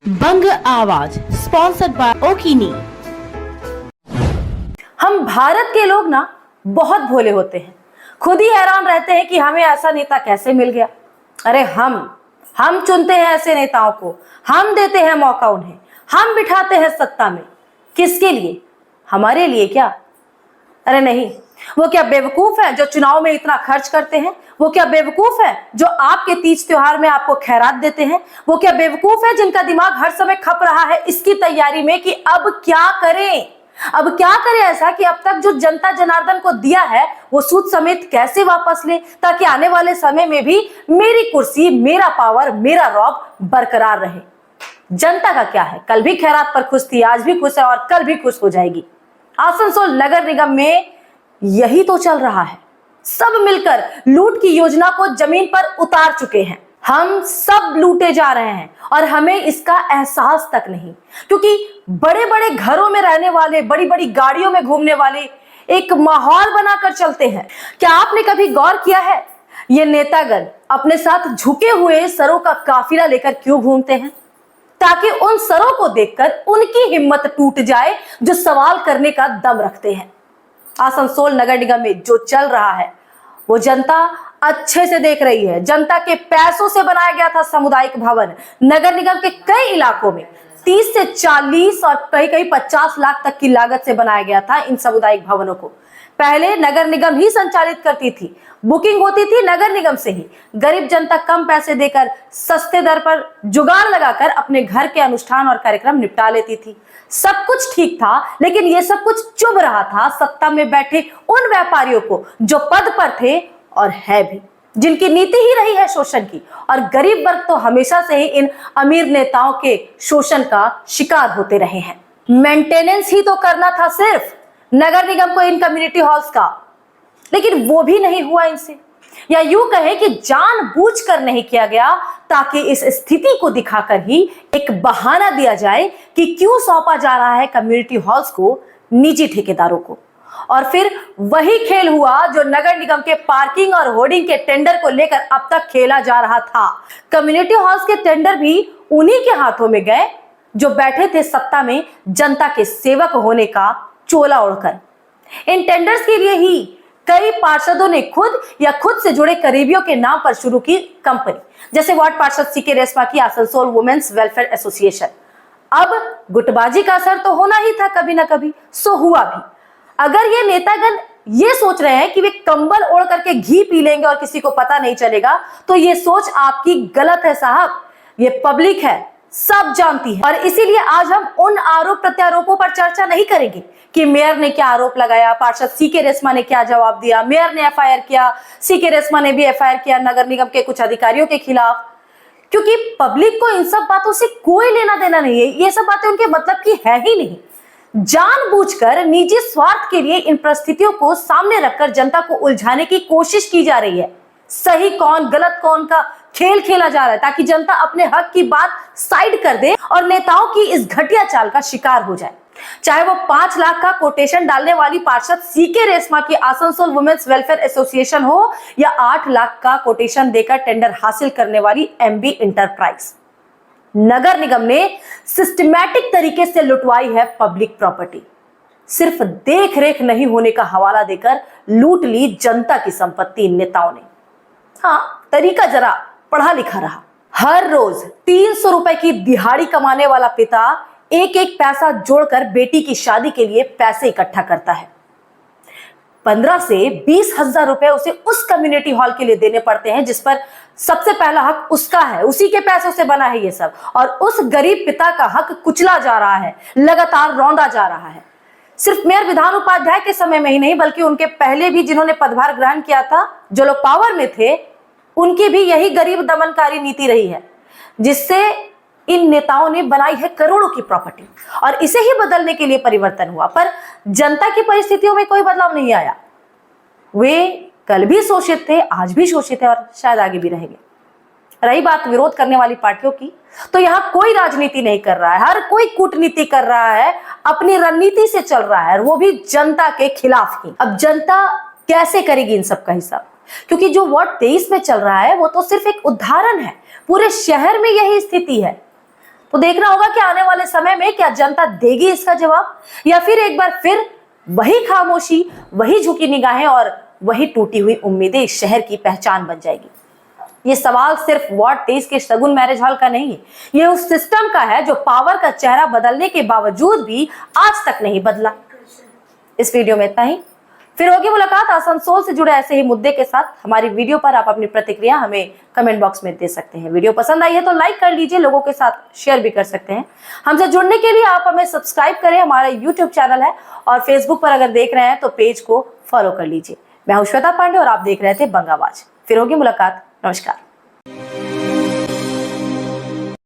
बंग आवाज sponsored by ओकिनी। हम भारत के लोग ना बहुत भोले होते हैं, खुद ही हैरान रहते हैं कि हमें ऐसा नेता कैसे मिल गया। अरे हम चुनते हैं ऐसे नेताओं को, हम देते हैं मौका उन्हें, हम बिठाते हैं सत्ता में। किसके लिए? हमारे लिए क्या? अरे नहीं, वो क्या बेवकूफ है जो चुनाव में इतना खर्च करते हैं? वो क्या बेवकूफ है जो आपके तीज त्योहार में आपको खैरात देते हैं? वो क्या बेवकूफ है जिनका दिमाग हर समय खप रहा है इसकी तैयारी में कि अब क्या करें, अब क्या करें ऐसा कि अब तक जो जनता जनार्दन को दिया है वो सूद समेत कैसे वापस ले, ताकि आने वाले समय में भी मेरी कुर्सी, मेरा पावर, मेरा रौब बरकरार रहे। जनता का क्या है, कल भी खैरात पर खुश थी, आज भी खुश है और कल भी खुश हो जाएगी। आसनसोल नगर निगम में यही तो चल रहा है। सब मिलकर लूट की योजना को जमीन पर उतार चुके हैं। हम सब लूटे जा रहे हैं और हमें इसका एहसास तक नहीं, क्योंकि बड़े बड़े घरों में रहने वाले, बड़ी बड़ी गाड़ियों में घूमने वाले एक माहौल बनाकर चलते हैं। क्या आपने कभी गौर किया है ये नेतागण अपने साथ झुके हुए सरों का काफिला लेकर क्यों घूमते हैं? ताकि उन सरों को देखकर उनकी हिम्मत टूट जाए जो सवाल करने का दम रखते हैं। आसनसोल नगर निगम में जो चल रहा है वो जनता अच्छे से देख रही है। जनता के पैसों से बनाया गया था सामुदायिक भवन। नगर निगम के कई इलाकों में 30 से 40 और कहीं कहीं 50 लाख तक की लागत से बनाया गया था इन सामुदायिक भवनों को। पहले नगर निगम ही संचालित करती थी, बुकिंग होती थी नगर निगम से ही। गरीब जनता कम पैसे देकर सस्ते दर पर जुगाड़ लगाकर अपने घर के अनुष्ठान और कार्यक्रम निपटा लेती थी। सब कुछ ठीक था, लेकिन ये सब कुछ चुभ रहा था सत्ता में बैठे उन व्यापारियों को जो पद पर थे और है भी, जिनकी नीति ही रही है शोषण की। और गरीब वर्ग तो हमेशा से ही इन अमीर नेताओं के शोषण का शिकार होते रहे हैं। मेंटेनेंस ही तो करना था सिर्फ नगर निगम को इन कम्युनिटी हॉल्स का, लेकिन वो भी नहीं हुआ इनसे। या यूं कहे कि जानबूझकर नहीं किया गया, ताकि इस स्थिति को दिखाकर ही एक बहाना दिया जाए कि क्यों सौंपा जा रहा है कम्युनिटी हॉल्स को निजी ठेकेदारों को। और फिर वही खेल हुआ जो नगर निगम के पार्किंग और होर्डिंग के टेंडर को लेकर अब तक खेला जा रहा था। कम्युनिटी हॉल्स के टेंडर भी उन्हीं के हाथों में गए जो बैठे थे सत्ता में जनता के सेवक होने का चोला ओढ़कर। इन टेंडर्स के लिए ही कई पार्षदों ने खुद या खुद से जुड़े करीबियों के नाम पर शुरू की कंपनी, जैसे वार्ड पार्षद सीके रेशमा की आसनसोल वुमेन्स वेलफेयर एसोसिएशन। अब गुटबाजी का असर तो होना ही था कभी ना कभी, सो हुआ भी। अगर ये नेतागण ये सोच रहे हैं कि वे कंबल ओढ़ करके घी पी लेंगे और किसी को पता नहीं चलेगा, तो ये सोच आपकी गलत है साहब। ये पब्लिक है, सब जानती है। और इसीलिए आज हम उन आरोप प्रत्यारोपों पर चर्चा नहीं करेंगे कि मेयर ने क्या आरोप लगाया, पार्षद सीके रेशमा ने क्या जवाब दिया। मेयर ने एफआईआर किया, सीके रेशमा ने भी एफआईआर किया नगर निगम के कुछ अधिकारियों के खिलाफ, क्योंकि पब्लिक को इन सब बातों से कोई लेना देना नहीं है। ये सब बातें उनके मतलब की है ही नहीं। जानबूझकर निजी स्वार्थ के लिए इन परिस्थितियों को सामने रखकर जनता को उलझाने की कोशिश की जा रही है। सही कौन गलत कौन का खेल खेला जा रहा है, ताकि जनता अपने हक की बात साइड कर दे और नेताओं की इस घटिया चाल का शिकार हो जाए। चाहे वो 5 लाख का कोटेशन डालने वाली पार्षद सीके रेशमा की आसनसोल वुमेन्स वेलफेयर एसोसिएशन हो, या 8 लाख का कोटेशन देकर टेंडर हासिल करने वाली एमबी इंटरप्राइज। नगर निगम ने सिस्टमैटिक तरीके से लुटवाई है पब्लिक प्रॉपर्टी। सिर्फ देख रेख नहीं होने का हवाला देकर लूट ली जनता की संपत्ति नेताओं ने। हाँ, तरीका जरा पढ़ा लिखा रहा। हर रोज 300 रुपए की दिहाड़ी कमाने वाला पिता एक एक पैसा जोड़कर बेटी की शादी के लिए पैसे इकट्ठा करता है। 15 से 20 हजार रुपए उसे उस कम्युनिटी हॉल के लिए देने पड़ते हैं जिस पर सबसे पहला हक उसका है, उसी के पैसों से बना है ये सब। और उस गरीब पिता का हक कुचला जा रहा है, लगातार रौंदा जा रहा है। सिर्फ मेयर विधान उपाध्याय के समय में ही नहीं, बल्कि उनके पहले भी जिन्होंने पदभार ग्रहण किया था, जो लोग पावर में थे, उनकी भी यही गरीब दमनकारी नीति रही है, जिससे इन नेताओं ने बनाई है करोड़ों की प्रॉपर्टी। और इसे ही बदलने के लिए परिवर्तन हुआ, पर जनता की परिस्थितियों में कोई बदलाव नहीं आया। वे कल भी शोषित थे, आज भी शोषित है और शायद आगे भी रहेंगे। रही बात विरोध करने वाली पार्टियों की, तो यहां कोई राजनीति नहीं कर रहा है, हर कोई कूटनीति कर रहा है, अपनी रणनीति से चल रहा है, और वो भी जनता के खिलाफ ही। अब जनता कैसे करेगी इन सब का हिसाब? क्योंकि जो वार्ड 23 में चल रहा है वो तो सिर्फ एक उदाहरण है, पूरे शहर में यही स्थिति है। तो देखना होगा कि आने वाले समय में क्या जनता देगी इसका जवाब, या फिर एक बार फिर वही खामोशी, वही झुकी निगाहें और वही टूटी हुई उम्मीदें इस शहर की पहचान बन जाएगी। ये सवाल सिर्फ वार्ड 23 के शगुन मैरिज हॉल का नहीं है, ये उस सिस्टम का है जो पावर का चेहरा बदलने के बावजूद भी आज तक नहीं बदला। इस वीडियो में इतना ही। फिर होगी मुलाकात आसनसोल से जुड़े ऐसे ही मुद्दे के साथ। हमारी वीडियो पर आप अपनी प्रतिक्रिया हमें कमेंट बॉक्स में दे सकते हैं। वीडियो पसंद आई है तो लाइक कर लीजिए, लोगों के साथ शेयर भी कर सकते हैं। हमसे जुड़ने के लिए आप हमें सब्सक्राइब करें, हमारा यूट्यूब चैनल है, और फेसबुक पर अगर देख रहे हैं तो पेज को फॉलो कर लीजिए। मैं हूं श्वेता पांडे और आप देख रहे थे बंगावाज। फिर होगी मुलाकात। नमस्कार।